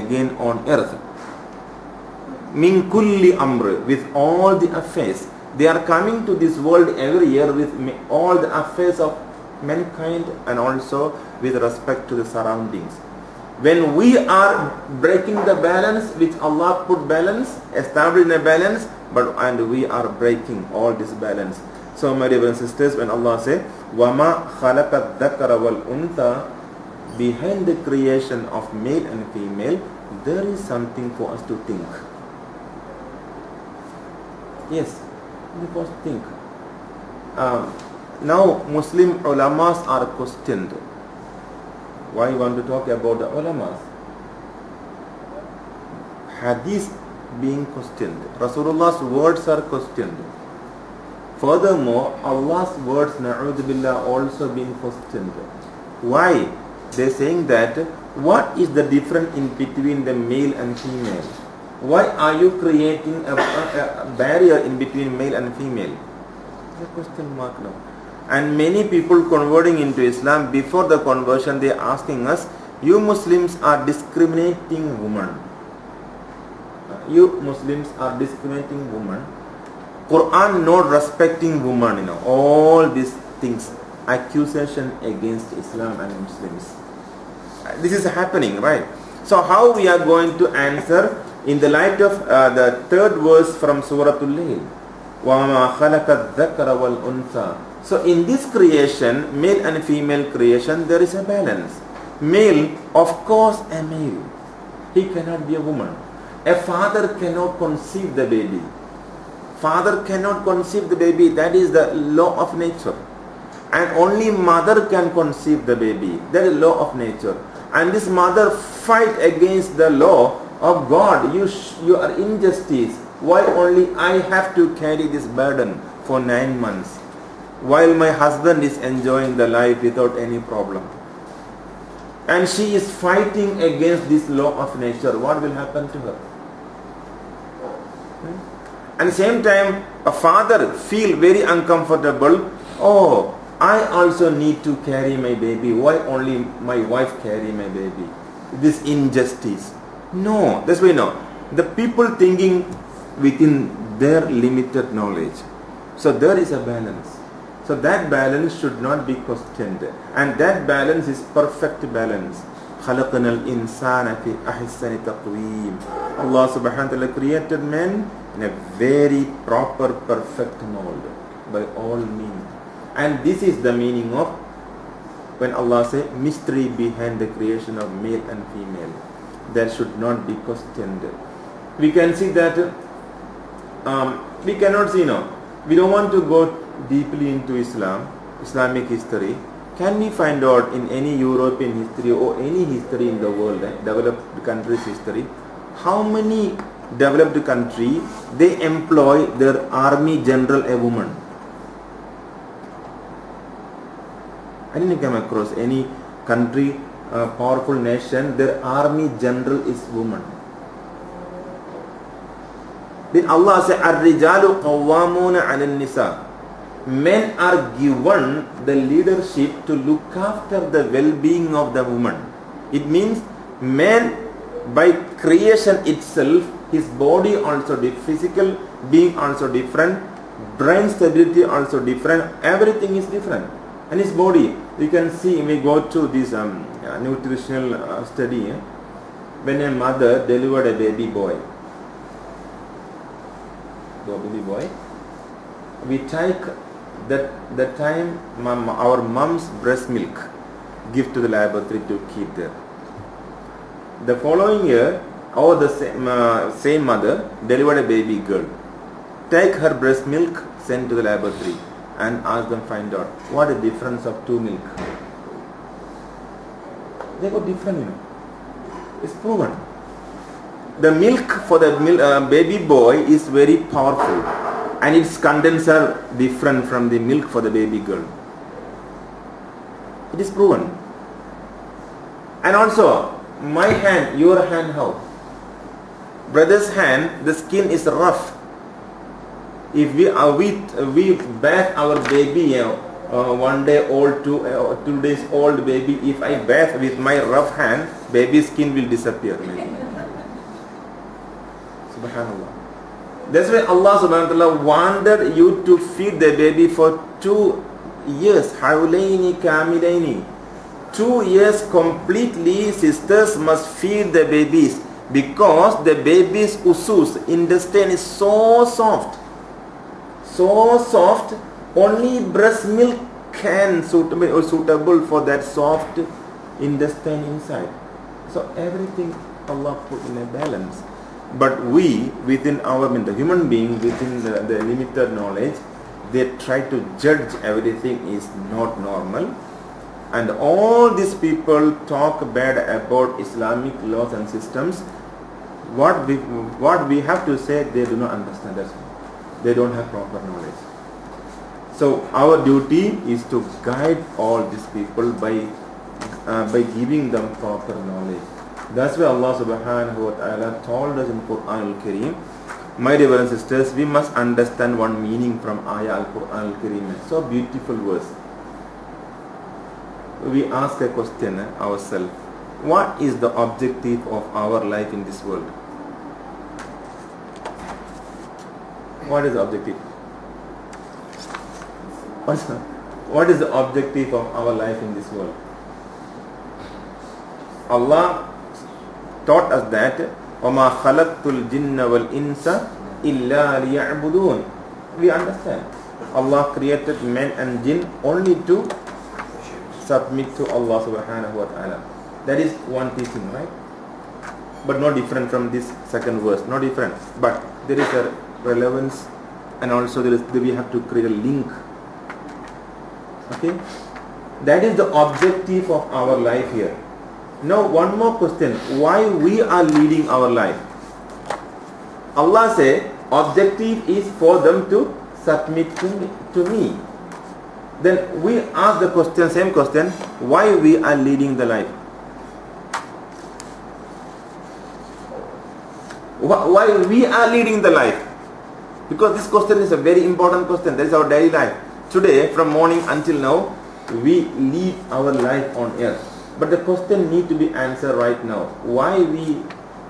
again on earth. Min kulli amr, with all the affairs. They are coming to this world every year with all the affairs of mankind and also with respect to the surroundings. When we are breaking the balance, which Allah put balance, established a balance, and we are breaking all this balance. So my dear brothers and sisters, when Allah says, وَمَا خَلَقَ الذَّكَرَ وَالْأُنْثَى, behind the creation of male and female, there is something for us to think. Yes, we must think. Now Muslim ulamas are questioned. Why you want to talk about the ulamas? Hadith being questioned. Rasulullah's words are questioned. Furthermore, Allah's words, na'udhu billah, also being questioned. Why? They're saying that, what is the difference in between the male and female? Why are you creating a barrier in between male and female? The question mark now. And many people converting into Islam, before the conversion, they are asking us, you Muslims are discriminating women. You Muslims are discriminating women. Quran not respecting women, all these things, accusation against Islam and Muslims. This is happening, right? So how we are going to answer in the light of the third verse from Surah Al-Layl? وَمَا خَلَقَ الذَّكَرَ وَالْأُنْثَى. So in this creation, male and female creation, there is a balance. Male, of course, a male. He cannot be a woman. A father cannot conceive the baby. Father cannot conceive the baby. That is the law of nature. And only mother can conceive the baby. That is law of nature. And this mother fight against the law of God. You are injustice. Why only I have to carry this burden for 9 months, while my husband is enjoying the life without any problem? And she is fighting against this law of nature. What will happen to her? And same time, a father feel very uncomfortable. Oh, I also need to carry my baby. Why only my wife carry my baby? This injustice. No, that's why no. The people thinking within their limited knowledge. So there is a balance. So that balance should not be questioned. And that balance is perfect balance. خَلَقْنَا الْإِنسَانَ فِي أَحْسَنِ تَقْوِيمٍ. Allah subhanahu wa ta'ala created man in a very proper, perfect mold by all means. And this is the meaning of when Allah says mystery behind the creation of male and female. That should not be questioned. We can see that we cannot see now. We don't want to go deeply into Islamic history. Can we find out in any European history or any history in the world, developed countries history, how many developed country they employ their army general a woman? I didn't come across any country, powerful nation, their army general is woman. Then Allah says, "Ar-rijalu qawwamuna 'ala an-nisa." Men are given the leadership to look after the well-being of the woman. It means man, by creation itself, his body also physical being also different, brain stability also different, everything is different. And his body, you can see, we go to this nutritional study, when a mother delivered a baby boy, we take that time our mom's breast milk, give to the laboratory to keep there. The following year, the same mother delivered a baby girl, take her breast milk, send to the laboratory, and ask them find out what is the difference of two milk. They got different, It's proven. The milk for the baby boy is very powerful, and its contents are different from the milk for the baby girl. It is proven. And also, my hand, your hand, how? Brother's hand, the skin is rough. If we bath our baby, 1 day old, 2 days old baby, if I bath with my rough hand, baby skin will disappear maybe. Subhanallah. That's why Allah subhanahu wa ta'ala wanted you to feed the baby for 2 years. Hawlaini kamilaini. 2 years completely, sisters must feed the babies, because the baby's usus, intestine, is so soft. So soft, only breast milk can suitable for that soft intestine inside. So everything Allah put in a balance. But we, within our, the human being, within the limited knowledge, they try to judge everything is not normal. And all these people talk bad about Islamic laws and systems. What we have to say, they do not understand. That's why they don't have proper knowledge. So our duty is to guide all these people by giving them proper knowledge. That's why Allah subhanahu wa ta'ala told us in Quran al-Kareem, my dear brothers and sisters, we must understand one meaning from Ayah al-Quran al-Kareem. So beautiful verse. We ask a question ourselves. What is the objective of our life in this world? What is the objective? What is the objective of our life in this world? Allah taught us that وَمَا خَلَقْتُ الْجِنَّ وَالْإِنسَ إِلَّا لِيَعْبُدُونَ. We understand. Allah created men and jinn only to submit to Allah subhanahu wa ta'ala. That is one teaching, right? But no different from this second verse. No different. But there is a relevance, and also we have to create a link. Okay? That is the objective of our life here. Now one more question. Why we are leading our life? Allah say objective is for them to submit to me. Then we ask the question, same question, why we are leading the life? Why we are leading the life? Because this question is a very important question. That is our daily life. Today, from morning until now, we lead our life on earth. But the question needs to be answered right now. Why we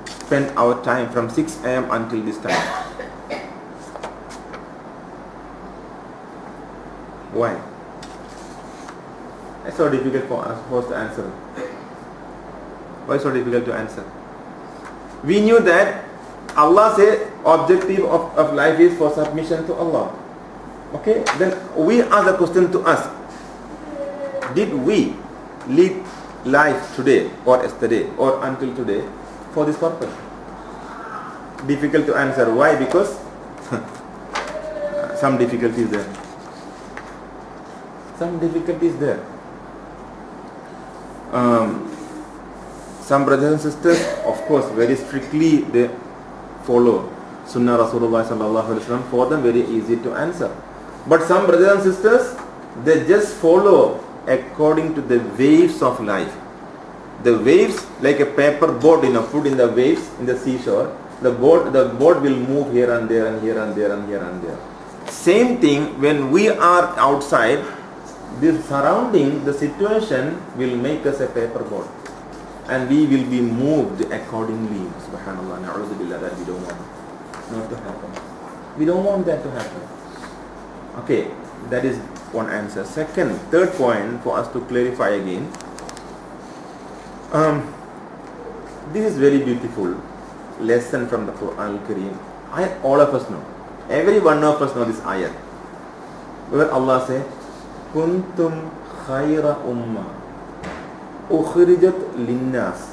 spend our time from 6 a.m. until this time? Why? It's so difficult for us to answer. Why so difficult to answer? We knew that Allah said objective of life is for submission to Allah. Okay? Then we ask the question to us. Did we lead life today or yesterday or until today for this purpose? Difficult to answer. Why? Because some difficulties there. Some difficulties there. Some brothers and sisters, of course, very strictly they follow Sunnah Rasulullah sallallahu alaihi wasallam. For them, very easy to answer. But some brothers and sisters, they just follow according to the waves of life. The waves, like a paper boat, put in the waves in the seashore. The boat will move here and there and here and there and here and there. Same thing when we are outside. This surrounding, the situation will make us a paper boat, and we will be moved accordingly. Subhanallah, na'udhu billah, that we don't want not to happen. We don't want that to happen. Okay, that is one answer. Third point for us to clarify again. This is very beautiful lesson from the Quran al-Kareem. All of us know. Every one of us know this ayat, where Allah says, Kuntum khayra umma ukhrijat linnas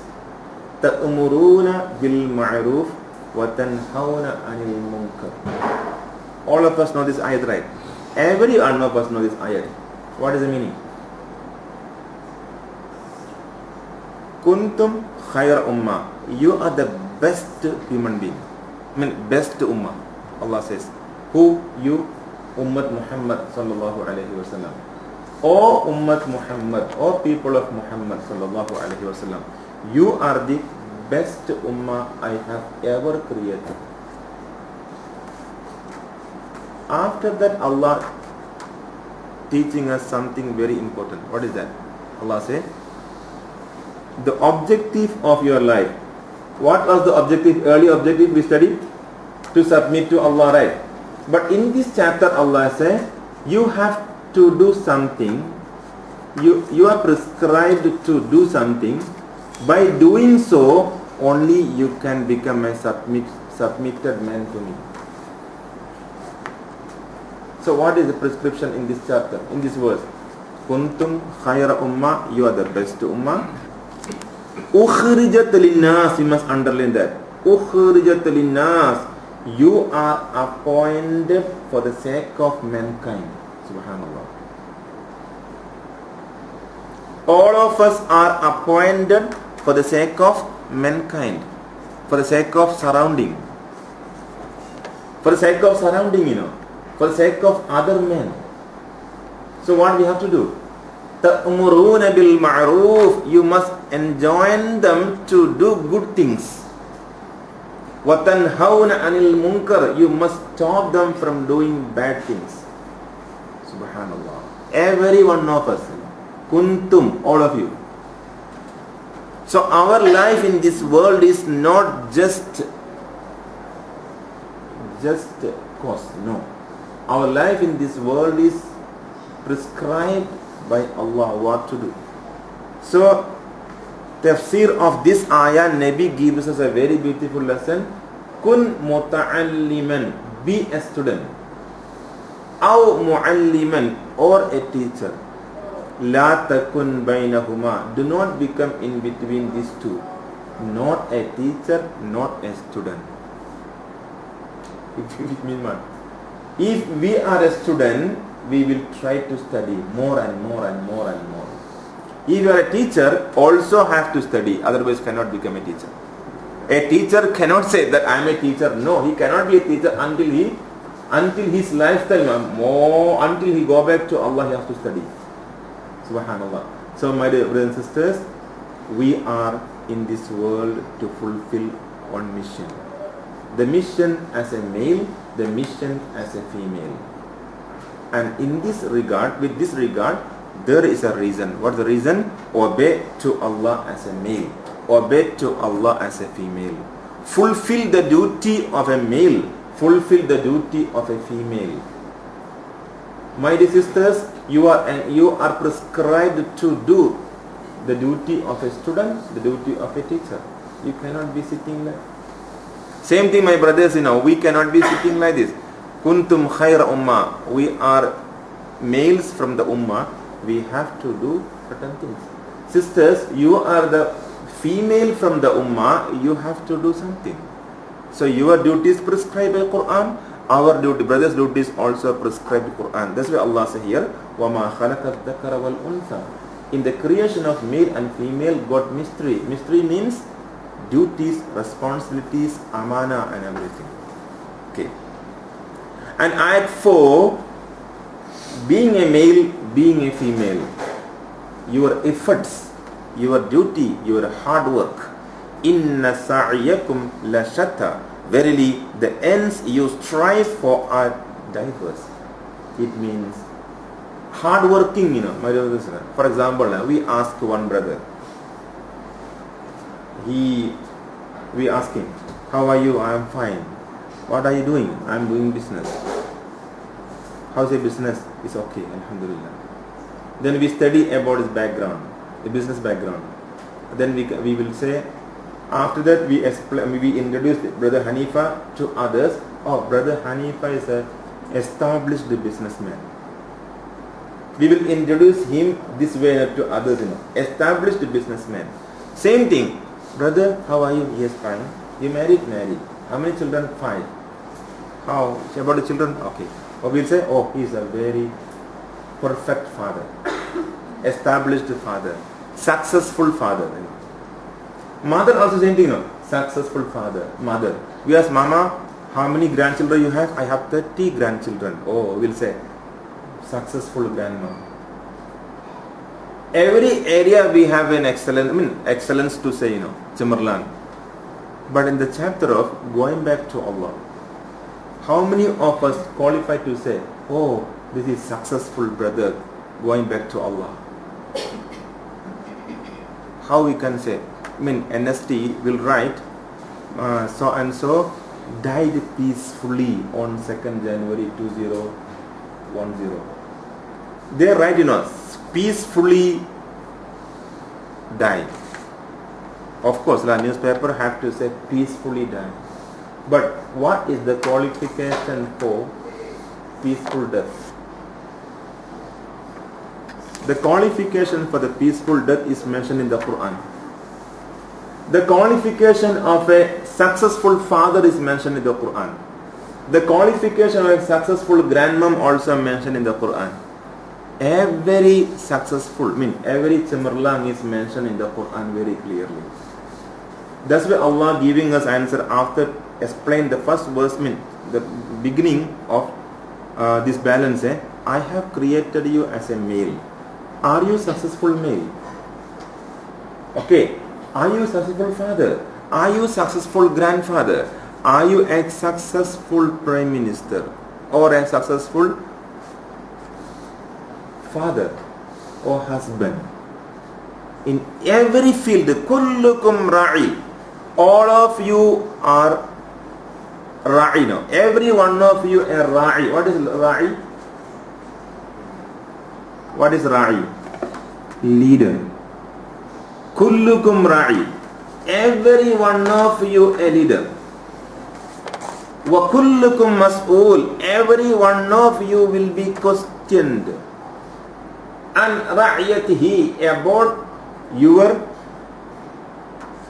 ta'muruna bil ma'ruf wa tanhauna 'anil munkar. All of us know this ayat, right? Every one of us know this ayat. What is the meaning? Kuntum khayra umma. You are the best human being. Best ummah. Allah says. Who? You? Ummat Muhammad sallallahu alaihi wasallam. O Ummat Muhammad, O people of Muhammad sallallahu alaihi wasallam, you are the best ummah I have ever created. After that, Allah teaching us something very important. What is that? Allah says, the objective of your life. What was the objective? Early objective we studied? to submit to Allah, right? But in this chapter Allah says you have to do something. You are prescribed to do something. By doing so, only you can become a submitted man to me. So what is the prescription in this chapter, in this verse? Kuntum khayra ummah, you are the best ummah. Ukhrijat linnas, you must underline that. Ukhrijat linnas, you are appointed for the sake of mankind. Subhanallah. All of us are appointed for the sake of mankind, for the sake of surrounding, for the sake of surrounding, for the sake of other men. So what we have to do? Ta'muruna bil ma'ruf, you must enjoin them to do good things. Wa tanhauna 'anil munkar, you must stop them from doing bad things. Subhanallah. Every one of us. Kuntum, all of you. So our life in this world is not just cause. No. Our life in this world is prescribed by Allah what to do. So tafsir of this ayah, Nabi gives us a very beautiful lesson. Kun muta'alliman, be a student. Aw mu'alliman, or a teacher. La takun bainahuma, do not become in between these two. Not a teacher, not a student. If we are a student, we will try to study more and more and more and more. If you are a teacher, also have to study, otherwise cannot become a teacher. A teacher cannot say that I am a teacher. No, he cannot be a teacher until his lifestyle, until he go back to Allah, he has to study. Subhanallah. So my dear brothers and sisters, we are in this world to fulfill one mission. The mission as a male, the mission as a female. And in this regard, with this regard, there is a reason. What is the reason? Obey to Allah as a male. Obey to Allah as a female. Fulfill the duty of a male. Fulfill the duty of a female. My dear sisters, you are prescribed to do the duty of a student, the duty of a teacher. You cannot be sitting like. Same thing, my brothers, we cannot be sitting like this. Kuntum khayra ummah. We are males from the ummah. We have to do certain things. Sisters, you are the female from the ummah. You have to do something. So your duty is prescribed by Quran. Our duty, brothers' duty is also prescribed by Quran. That's why Allah says here, وَمَا خَلَقَ الذَّكَرَ وَالْأُنْثَى. In the creation of male and female, got mystery. Mystery means duties, responsibilities, amana and everything. Okay. And ayat 4, being a male, being a female, your efforts, your duty, your hard work, inna sa'yakum la shatta, verily the ends you strive for are diverse. It means hard working, my dear listener. For example, we ask one brother, we ask him, how are you? I am fine. What are you doing? I am doing business. How's your business? It's okay, alhamdulillah. Then we study about his background, the business background. Then we will say, after that we introduce Brother Hanifa to others. Oh, Brother Hanifa is an established businessman. We will introduce him this way to others, established businessman. Same thing. Brother, how are you? Yes, fine. You married? Married. How many children? 5. How about the children? Okay. Or we'll say, oh, he is a very perfect father, established father, successful father. Mother also same thing, successful father, mother. We ask Mama, how many grandchildren you have? I have 30 grandchildren. Oh, we'll say, successful grandma. Every area we have an excellence to say, Cemerlang. But in the chapter of going back to Allah, how many of us qualify to say, oh, this is successful brother going back to Allah? How we can say? NST will write, so and so died peacefully on 2nd January 2010. They write, peacefully died. Of course, the newspaper have to say peacefully died. But what is the qualification for peaceful death? The qualification for the peaceful death is mentioned in the Quran. The qualification of a successful father is mentioned in the Quran. The qualification of a successful grandmom also mentioned in the Quran. Every successful, every cemerlang is mentioned in the Quran very clearly. That's why Allah giving us answer after explain the first verse, the beginning of this balance. I have created you as a male. Are you successful male? Okay. Are you successful father? Are you successful grandfather? Are you a successful prime minister or a successful father or husband? In every field, kullukum ra'i. All of you are ra'i now. Every one of you a ra'i. What is ra'i? What is ra'i? Leader. Kullukum ra'i. Every one of you a leader. Wa kullukum mas'ul. Every one of you will be questioned. An ra'iyatihi, about your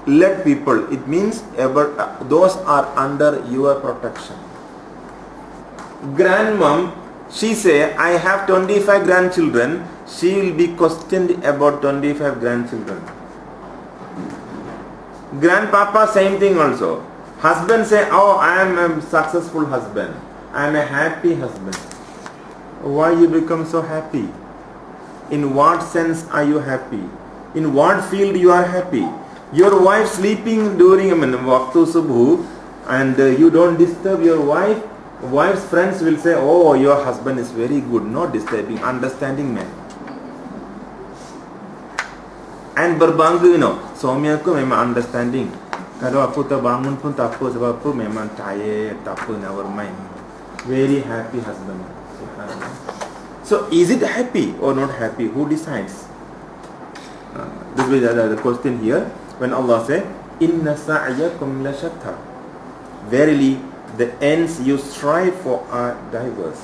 led people. It means about those are under your protection. Grandmom, she say, I have 25 grandchildren. She will be questioned about 25 grandchildren. Grandpapa, same thing also. Husband say, oh, I am a successful husband. I am a happy husband. Why you become so happy? In what sense are you happy? In what field you are happy? Your wife sleeping during Waqtu Subhu and you don't disturb your wife. Wife's friends will say, oh, your husband is very good, not disturbing, understanding man. And berbangga, suami aku memang understanding. Kalau aku terbangun pun tak apa sebab aku memang tired, tak apa, never mind. Very happy husband. So is it happy or not happy? Who decides? This is the question here. When Allah says, Inna sa'yakum la shatta. Verily, the ends you strive for are diverse.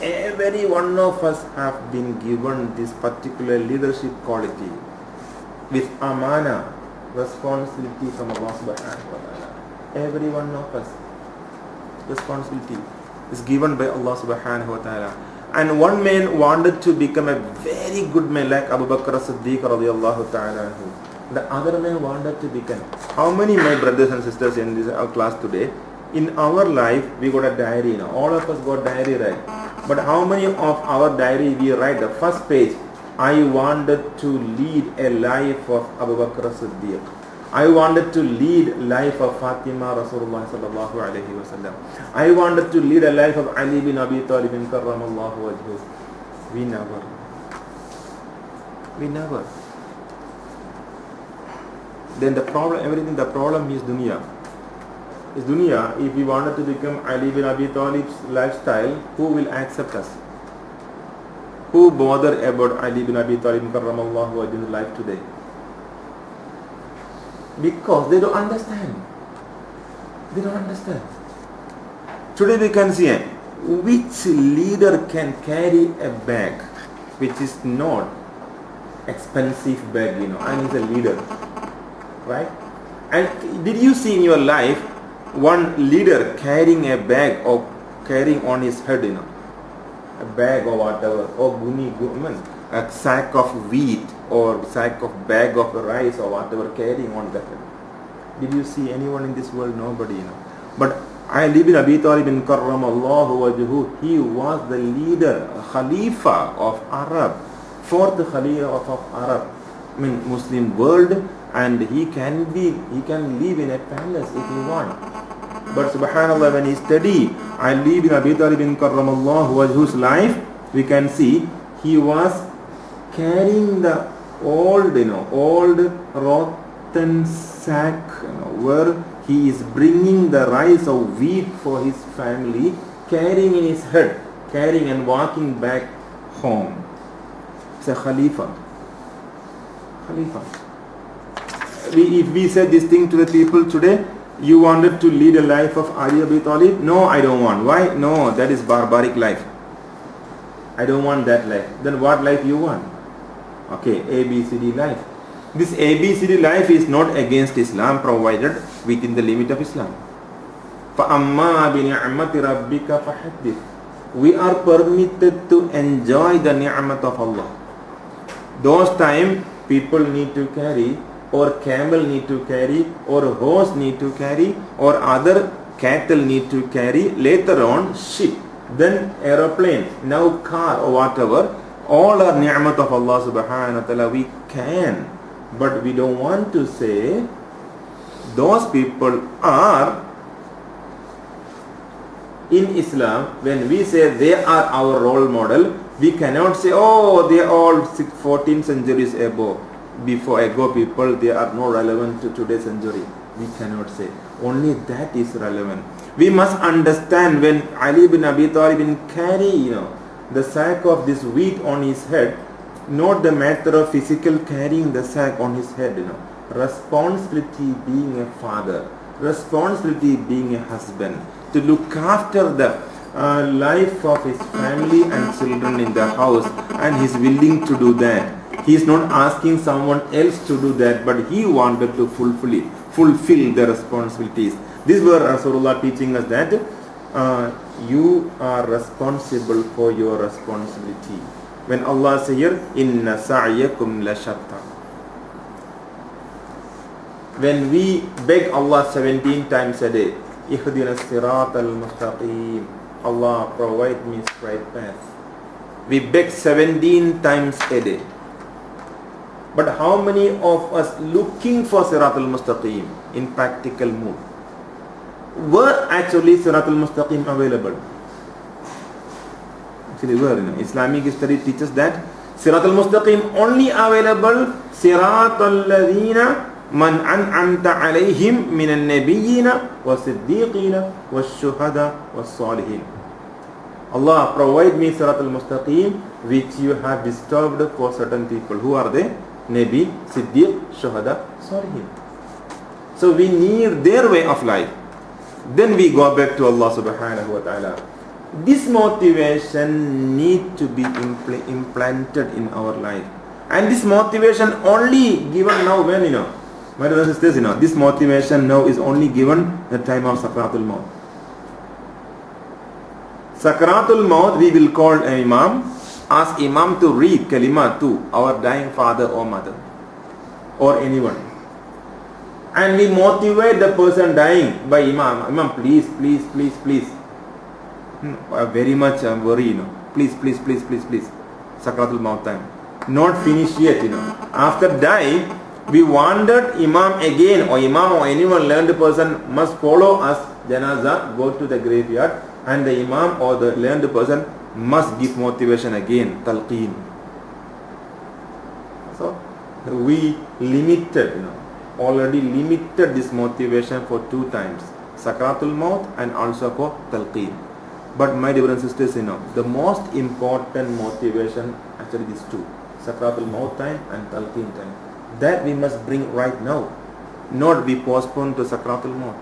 Every one of us have been given this particular leadership quality with amana, responsibility from Allah subhanahu wa ta'ala. Every one of us, responsibility is given by Allah subhanahu wa ta'ala. And one man wanted to become a very good man like Abu Bakr as-Siddiq radiallahu ta'ala anhu. The other man wanted to become. How many my brothers and sisters in this our class today? In our life, we got a diary. All of us got diary, right? But how many of our diary we write the first page? I wanted to lead a life of Abu Bakr as-Siddiq. I wanted to lead life of Fatima Rasulullah sallallahu alayhi wa sallam. I wanted to lead a life of Ali bin Abi Talib karramallahu wajhuh. We never. Then the problem is dunya. Is dunya, if we wanted to become Ali bin Abi Talib's lifestyle, who will accept us? Who bother about Ali bin Abi Talib karramallahu wajhuh's life today? Because they don't understand. Today we can see which leader can carry a bag which is not expensive bag, and is a leader. Right? And did you see in your life one leader carrying a bag or carrying on his head, a bag or whatever, or a sack of wheat or sack of bag of rice or whatever carrying on that head? Did you see anyone in this world? Nobody, But Ali bin Abi Talib karramallahu wajhuh, he was the leader, Khalifa of Arab, fourth Khalifa of Arab, Muslim world. And he can live in a palace if he wants. But subhanallah, when he study Ali bin Abi Talib karramallahu wajhuh's life, we can see he was carrying the old rotten sack, where he is bringing the rice of wheat for his family, carrying in his head, carrying and walking back home. It's a Khalifa. If we said this thing to the people today, you wanted to lead a life of Ali Abi Talib? No, I don't want. Why? No, that is barbaric life. I don't want that life. Then what life you want? Okay, ABCD life. This ABCD life is not against Islam, provided within the limit of Islam. فَأَمَّا بِنِعْمَةِ رَبِّكَ فَحَدِّثْ. We are permitted to enjoy the ni'mat of Allah. Those time people need to carry, or camel need to carry, or horse need to carry, or other cattle need to carry, later on ship, then aeroplane, now car or whatever, all are ni'mat of Allah subhanahu wa ta'ala. We can, but we don't want to say those people are in Islam. When we say they are our role model, we cannot say, oh, they are all 14 centuries ago people, they are not relevant to today's century. We cannot say. Only that is relevant. We must understand when Ali bin Abi Talib carry, the sack of this wheat on his head, not the matter of physical carrying the sack on his head, responsibility being a father, responsibility being a husband, to look after the life of his family and children in the house, and he is willing to do that. He is not asking someone else to do that, but he wanted to fulfill the responsibilities. This was Rasulullah teaching us that you are responsible for your responsibility. When Allah says here, Inna sa'yakum la shatta. When we beg Allah 17 times a day, Ihdina sirat al-mustaqim, Allah provide me straight path. We beg 17 times a day. But how many of us looking for Sirat al-Mustaqim in practical mood? Were actually Sirat al-Mustaqim available? Actually were. Islamic history teaches that Sirat al-Mustaqim only available Sirat al-Ladhina man an'amta alayhim min al-Nabiyyina wa Siddiqina wa Shuhada wa Salihin. Allah provide me Sirat al-Mustaqim which you have disturbed for certain people. Who are they? Nabi, Siddiq, Shuhada, Salihin. So we need their way of life. Then we go back to Allah subhanahu wa ta'ala. This motivation need to be implanted in our life. And this motivation only given now when, my brothers and sisters, this motivation now is only given the time of Sakratul Maut. Sakratul Maut, we will call an Imam, ask Imam to read kalima to our dying father or mother or anyone, and we motivate the person dying by Imam, please very much worry, please Sakratul Maut time, not finish yet, after dying we wanted Imam again, or Imam or anyone learned person must follow us janazah, go to the graveyard, and the Imam or the learned person must give motivation again, talqeen. So we already limited this motivation for 2 times, Sakratul Maut and also for talqeen. But my dear brothers and sisters, the most important motivation actually these 2, Sakratul Maut time and talqeen time. That we must bring right now, not be postponed to Sakratul Maut.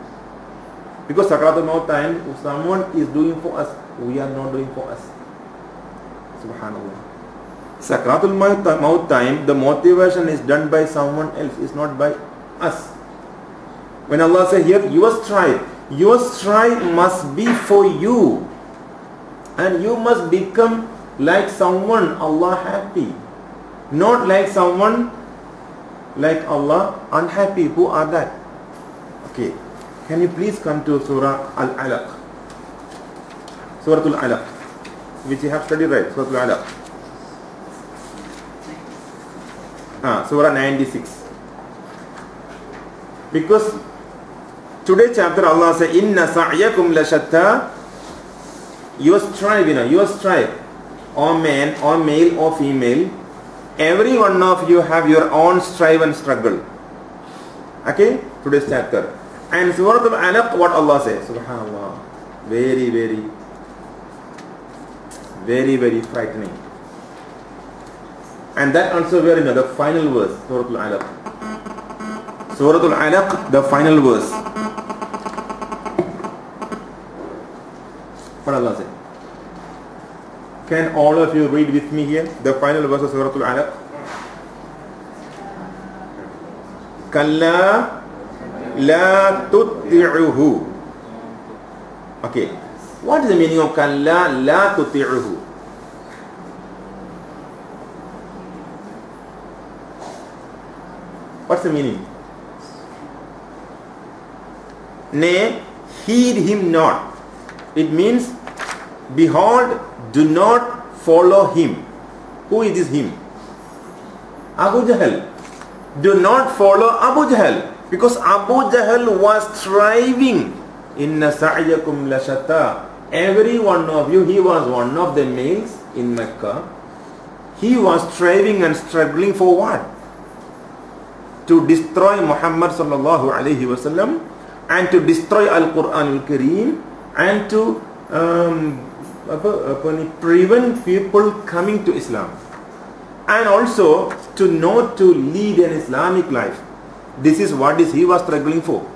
Because Sakratul Maut time, if someone is doing for us, we are not doing for us. Subhanallah. Sakratul Maut time, the motivation is done by someone else, is not by us. When Allah says here, your strive must be for you, and you must become like someone Allah happy, not like someone like Allah unhappy. Who are that? Okay, can you please come to Surah Al-Alaq, Surah Al-Alaq, which you have studied, right? Surah Al-Alaq, Surah 96. Because today's chapter Allah says, Inna sa'yakum la shatta. Your strive, or man, or male, or female, every one of you have your own strive and struggle. Okay, today's chapter. And Surah Al-Alaq, what Allah says? Subhanallah. Very, very, very, very frightening. And that also we are in the final verse, Surah Al-Alaq. Surah Al-Alaq, the final verse. What Allah says? Can all of you read with me here the final verse of Surah Al-Alaq? Kalla la tuti'uhu. Okay. What is the meaning of kalla la tuti'uhu? What's the meaning? Nay, heed him not. It means, behold, do not follow him. Who is this him? Abu Jahl. Do not follow Abu Jahl. Because Abu Jahl was striving. Inna sa'yakum lashata. Every one of you, he was one of the males in Mecca. He was striving and struggling for what? To destroy Muhammad sallallahu alayhi wasallam, and to destroy Al-Quran Al-Kareem, and to prevent people coming to Islam, and also to not to lead an Islamic life. This is what he was struggling for.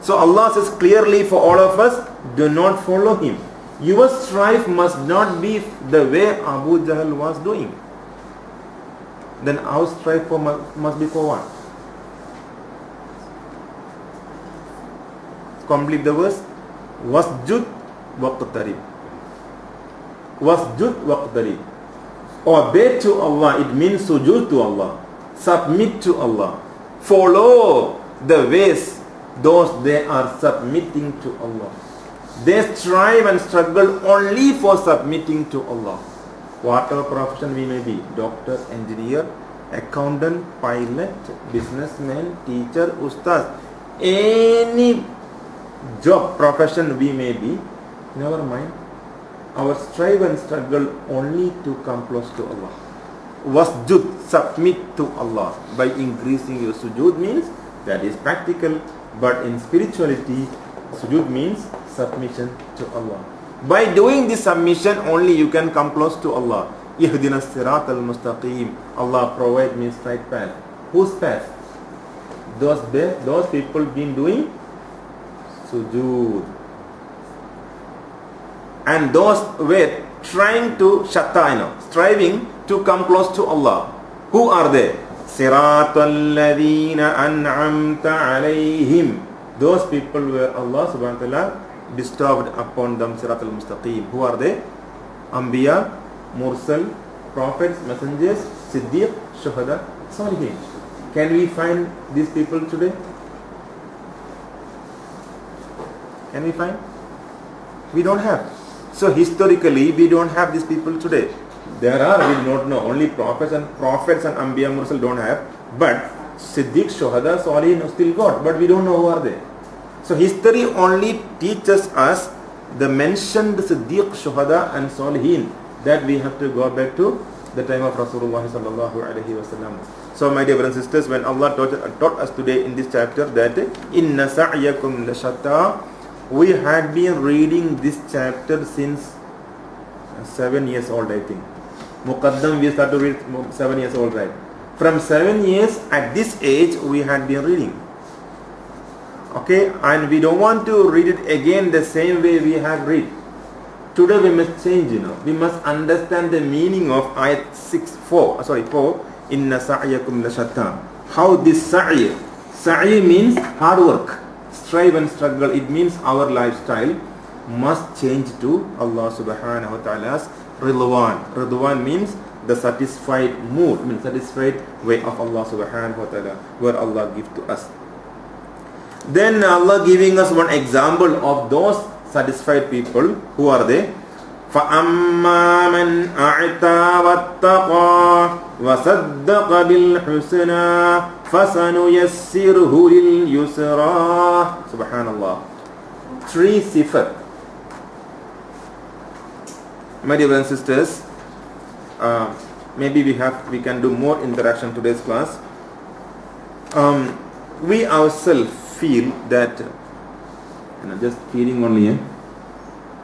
So Allah says clearly for all of us, do not follow him. Your strife must not be the way Abu Jahl was doing. Then our strife must be for what? Complete the verse. Wasjud waqtarib. Wasjud waqtarib. Obey to Allah, it means sujud to Allah. Submit to Allah. Follow the ways those they are submitting to Allah. They strive and struggle only for submitting to Allah. Whatever profession we may be, doctor, engineer, accountant, pilot, businessman, teacher, ustaz, any job, profession we may be, never mind. Our strive and struggle only to come close to Allah. Wasjud, submit to Allah. By increasing your sujood means that is practical, but in spirituality, sujood means submission to Allah. By doing this submission only you can come close to Allah. Ihdina sirat al-mustaqim. Allah provide me straight path. Whose path? Those people been doing sujood. And those were trying to striving to come close to Allah. Who are they? Siratal ladhina an'amta alayhim. Those people were Allah subhanahu wa ta'ala bestowed upon them Siratal Mustaqim. Who are they? Anbiya, Mursal, Prophets, Messengers, Siddiq, Shuhada, Salihin. Can we find these people today? Can we find? We don't have. So historically we don't have these people today. There are, we do not know, only prophets and Anbiya, Mursal don't have, but Siddiq, Shuhada, Salihin still got, but we don't know who are they. So history only teaches us the mentioned Siddiq, Shuhada and Salihin, that we have to go back to the time of Rasulullah sallallahu alaihi wasallam. So my dear brothers and sisters, when Allah taught us today in this chapter that inna sa'yakum lashatta, we had been reading this chapter since 7 years old, I think. Muqaddam we started to read 7 years old, right? From 7 years at this age we had been reading. Okay, and we don't want to read it again the same way we have read. Today we must change, we must understand the meaning of ayat 4, inna sa'yakum lashatta. How this sa'i means hard work, strive and struggle. It means our lifestyle must change to Allah subhanahu wa ta'ala's ridwan. Ridwan means the satisfied mood, satisfied way of Allah subhanahu wa ta'ala, where Allah gives to us. Then Allah giving us one example of those satisfied people. Who are they? فَأَمَّا مَنْ أَعْتَى وَاتَّقَى وَصَدَّقَ بِالْحُسْنَى فَسَنُيَسِّرُهُ لِلْيُسْرَى. Subhanallah. 3 sifat. My dear brothers and sisters, maybe we can do more interaction today's class. We ourselves feel that, just feeling only,